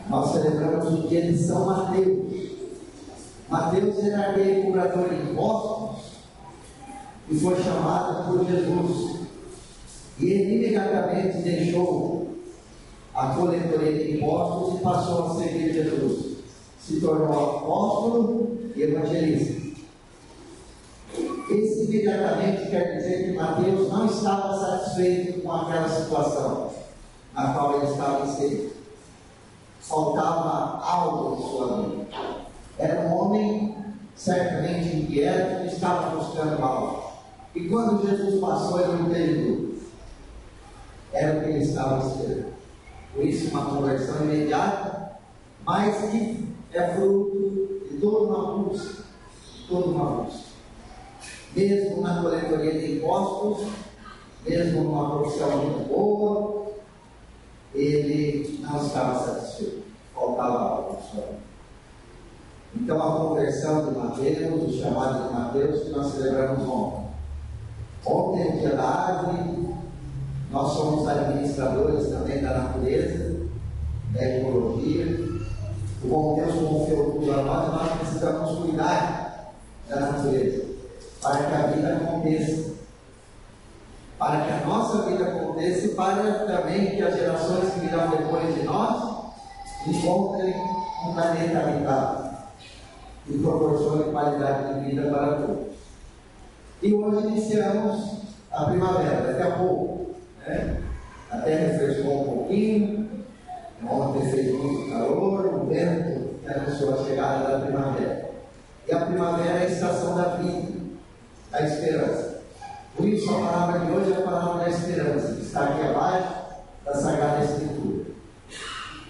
Nós celebramos o dia de São Mateus. Mateus era aquele cobrador de impostos e foi chamado por Jesus. E ele imediatamente deixou a coletoria de impostos e passou a seguir Jesus. Se tornou apóstolo e evangelista. Esse imediatamente quer dizer que Mateus não estava satisfeito com aquela situação na qual ele estava inserido. Faltava algo em sua vida. Era um homem certamente inquieto e estava buscando algo. E quando Jesus passou, ele não teve dúvida. Era o que ele estava esperando. Por isso, uma conversão imediata, mas que é fruto de toda uma busca. Mesmo na coletoria de impostos, mesmo numa profissão muito boa, ele não estava satisfeito. Faltava algo só. Então a conversão de Mateus, o chamado de Mateus, que nós celebramos ontem. Ontem é o dia da árvore, nós somos administradores também da natureza, da ecologia. O bom Deus confiou tudo a nós e nós precisamos cuidar da natureza, para que a vida aconteça. Para que a nossa vida aconteça e para também que as gerações que virão depois de nós encontrem um planeta habitado e proporcione qualidade de vida para todos. E hoje iniciamos a primavera, daqui a pouco, né? A terra refrescou um pouquinho, ontem fez muito calor, o vento que anunciou a chegada da primavera. E a primavera é a estação da vida, da esperança. Por isso a palavra de hoje é a palavra da esperança, que está aqui abaixo da Sagrada Escritura.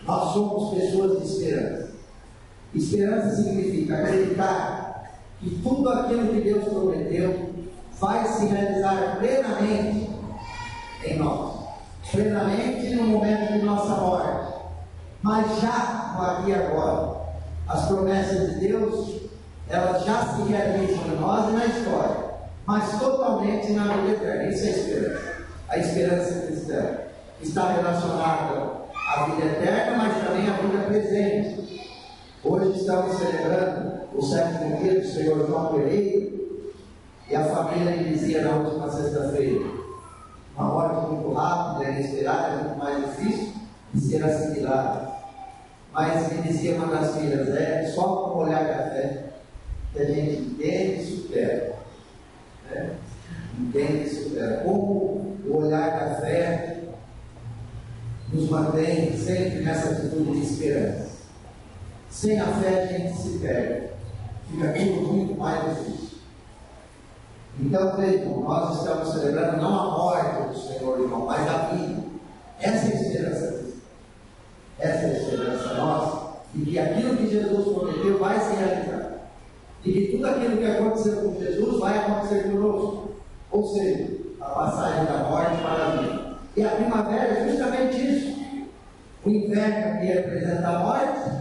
Nós somos pessoas de esperança. Esperança significa acreditar que tudo aquilo que Deus prometeu vai se realizar plenamente em nós. Plenamente no momento de nossa morte. Mas já no aqui e agora. As promessas de Deus, elas já se realizam em nós e na história. Mas totalmente na vida eterna. Isso é a esperança. A esperança cristã está relacionada à vida eterna, mas também à vida presente. Hoje estamos celebrando o 7º dia do Senhor João Pereira, e a família me dizia na última sexta-feira: uma morte muito rápida, inesperada, é muito mais difícil de ser assimilada. Mas me dizia uma das filhas: é só com o olhar da fé que a gente entende e supera. Entende e supera. Como o olhar da fé nos mantém sempre nessa atitude de esperança. Sem a fé a gente se perde. Fica tudo muito mais difícil. Então, vejam, nós estamos celebrando não a morte do Senhor, irmão, mas a vida. Essa é a esperança. Essa é a esperança nossa, de que aquilo que Jesus prometeu vai se realizar. E que tudo aquilo que aconteceu com Jesus vai acontecer conosco. Ou seja, a passagem da morte para a vida. E a primavera é justamente isso. O inverno que representa a morte,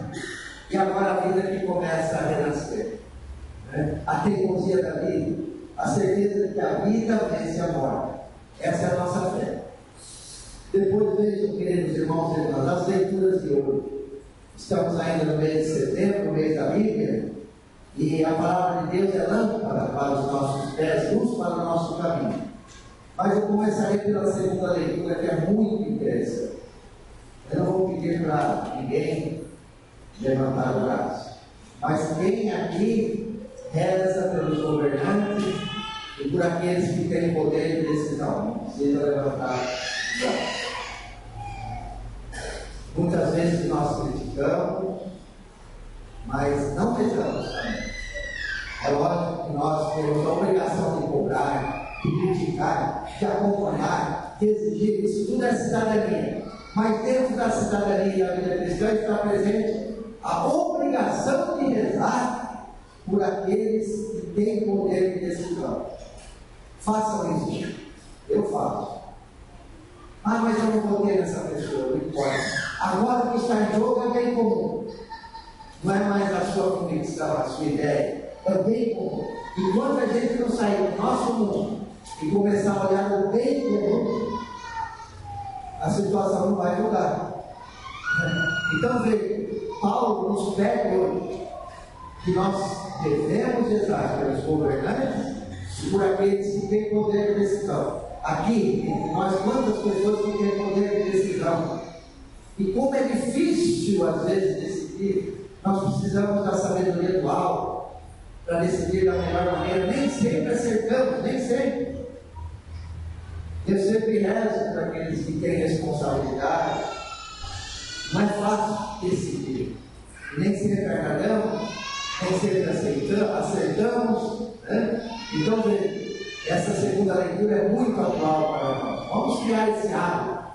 e agora a vida que começa a renascer. A teimosia da vida, a certeza de que a vida vence a morte. Essa é a nossa fé. Depois vejam, queridos irmãos e irmãs, as leituras de hoje. Estamos ainda no mês de setembro, no mês da Bíblia, e a palavra de Deus é lâmpada para os nossos pés, luz para o nosso caminho. Mas eu começarei pela segunda leitura, que é muito interessante. Eu não vou pedir para ninguém levantar o braço, mas quem aqui reza pelos governantes e por aqueles que têm poder de decisão, não precisa levantar o braço. Muitas vezes nós criticamos, mas não rezamos também. É lógico que nós temos a obrigação de cobrar, de criticar, de acompanhar, de exigir. Isso tudo é cidadania. Mas dentro da cidadania e da vida cristã está presente a obrigação de rezar por aqueles que têm poder de decisão. Façam isso. Eu faço. Ah, mas eu não votei nessa pessoa, não importa. Agora o que está em jogo é bem comum. Não é mais a sua convicção, a sua ideia. É bem comum. E quando a gente não sair do nosso mundo e começar a olhar o bem comum, a situação não vai mudar. Então, veja, Paulo nos pede hoje que nós devemos rezar pelos governantes e por aqueles que têm poder de decisão. Aqui, entre nós, quantas pessoas que têm poder de decisão? E como é difícil, às vezes, decidir, nós precisamos da sabedoria do alto para decidir da melhor maneira. Nem sempre acertamos, nem sempre. Eu sempre rezo para aqueles que têm responsabilidade. Não é fácil decidir. Nem sempre agradamos, nem sempre acertamos. Né? Então, essa segunda leitura é muito atual para nós. Vamos criar esse hábito.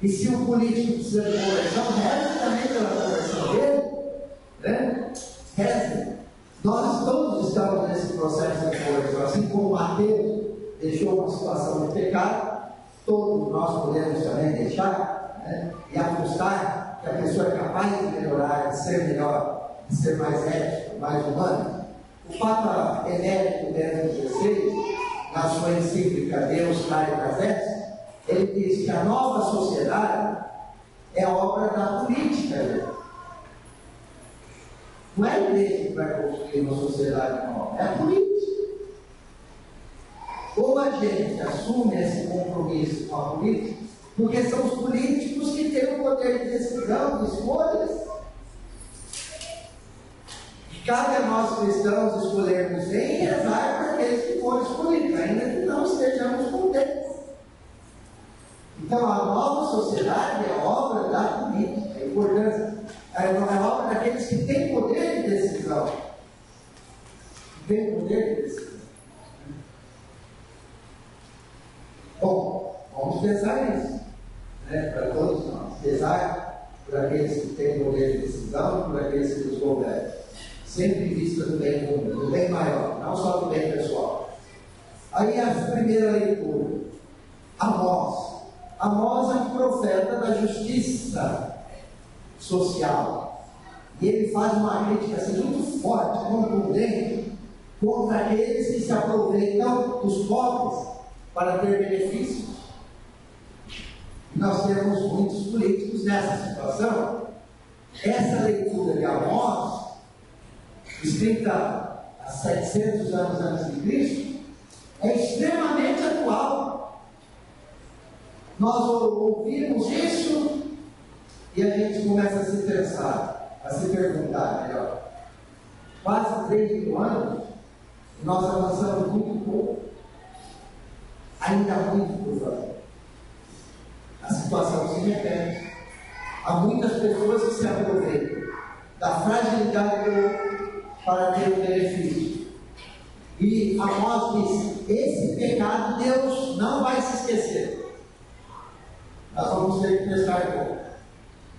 E se o político precisa de conversão, reze também pela conversão dele. Né? Reze. Nós todos estamos nesse processo de conversão. Assim como Mateus deixou uma situação de pecado, todos nós podemos também deixar, né? E apostar que a pessoa é capaz de melhorar, de ser melhor, de ser mais ético, mais humano. O Papa Emérito Bento XVI, na sua encíclica Deus Caritas Est, ele diz que a nova sociedade é obra da política. Né? Não é a igreja que vai construir uma sociedade nova, é a política. Ou a gente assume esse compromisso com a política, porque são os políticos que têm o poder de decisão, de escolhas. Cabe a nós cristãos escolhermos bem e rezar para aqueles que foram escolhidos, ainda que não estejamos contentes. Então, a nova sociedade é obra da política, é importante. É obra daqueles que têm poder de decisão. Tem poder de decisão. Bom, vamos pensar nisso, né? Para todos nós. Rezar por aqueles que têm poder de decisão e por aqueles que nos governam. Sempre vista do bem comum, do bem maior, não só do bem pessoal. Aí a primeira leitura, Amós. Amós é um profeta da justiça social. E ele faz uma crítica assim, muito forte, contundente, contra aqueles que se aproveitam dos pobres para ter benefícios. Nós temos muitos políticos nessa situação. Essa leitura de Amós, escrita há 700 anos antes de Cristo, é extremamente atual. Nós ouvimos isso e a gente começa a se pensar, a se perguntar melhor. Quase 3.000 anos, nós avançamos muito pouco. Ainda há muito por fazer. A situação se repete. Há muitas pessoas que se aproveitam da fragilidade do outro para ter um benefício. E Amós diz: esse pecado Deus não vai se esquecer. Nós vamos ter que prestar conta.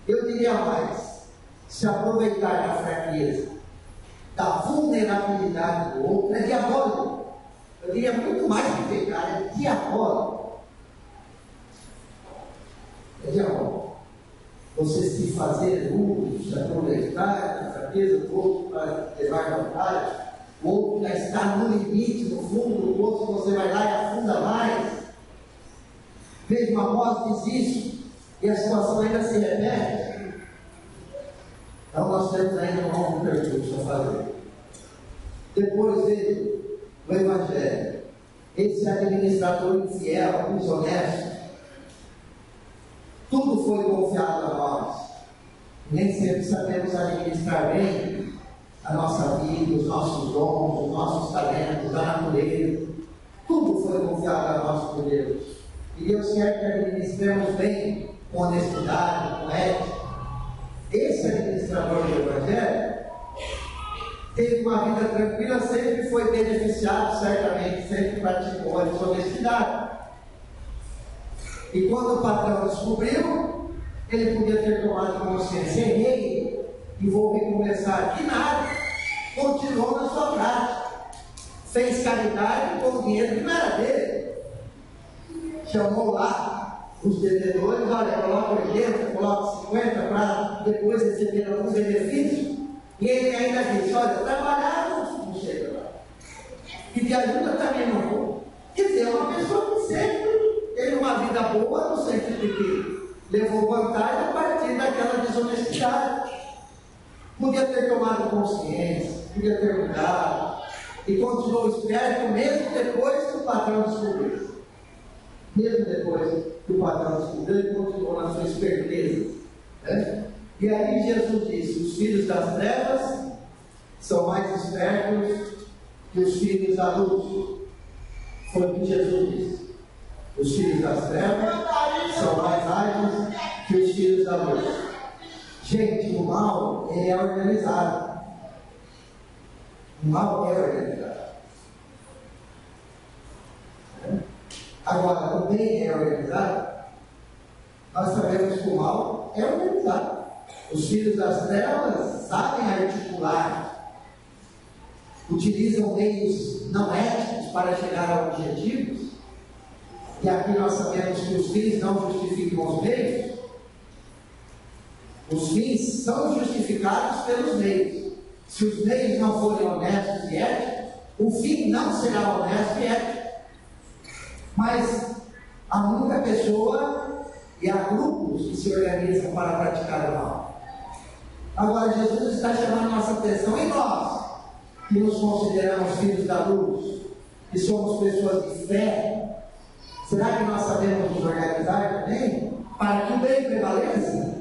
Eu diria mais: se aproveitar da fraqueza, da vulnerabilidade do outro, é diabólico. Eu diria muito mais que pecado, é diabólico. É diabólico. Você se fazer uso, se aproveitar da fraqueza do outro para levar vantagem, o outro já está no limite, no fundo do outro, você vai lá e afunda mais. Veja, Amós diz isso, e a situação ainda se repete. Então nós temos ainda um longo percurso a fazer. Depois dele, o Evangelho, esse administrador infiel, desonesto, tudo foi confiado a nós. Nem sempre sabemos administrar bem a nossa vida, os nossos dons, os nossos talentos, a natureza. Tudo foi confiado a nós por Deus. E Deus quer que administremos bem, com honestidade, com ética. Esse administrador do Evangelho teve uma vida tranquila, sempre foi beneficiado, certamente, sempre praticou a desonestidade. E quando o patrão descobriu, ele podia ter tomado consciência: errei e vou recomeçar aqui. Nada, continuou na sua prática, fez caridade com o dinheiro que não era dele, chamou lá os devedores: olha, coloca 80, coloca 50 para depois receber algum benefício. E ele ainda disse: olha, trabalhar não chega lá, e de ajuda também não vou. Quer dizer, é uma pessoa que sempre teve uma vida boa, não sei que levou vantagem a partir daquela desonestidade. Podia ter tomado consciência, podia ter mudado, e continuou esperto mesmo depois que o patrão descobriu. Mesmo depois que o patrão descobriu, ele continuou na sua esperteza. Né? E aí Jesus disse: os filhos das trevas são mais espertos que os filhos da luz. Foi o que Jesus disse. Os filhos das trevas são mais ágeis que os filhos da luz. Gente, o mal, ele é organizado. O mal é organizado. Agora, o bem é organizado. Nós sabemos que o mal é organizado. Os filhos das trevas sabem articular, utilizam meios não éticos para chegar a objetivos. E aqui nós sabemos que os fins não justificam os meios. Os fins são justificados pelos meios. Se os meios não forem honestos e éticos, o fim não será honesto e ético. Mas há muita pessoa e há grupos que se organizam para praticar o mal. Agora Jesus está chamando nossa atenção em nós, que nos consideramos filhos da luz, que somos pessoas de fé. Será que nós sabemos nos organizar também para que o bem prevaleça?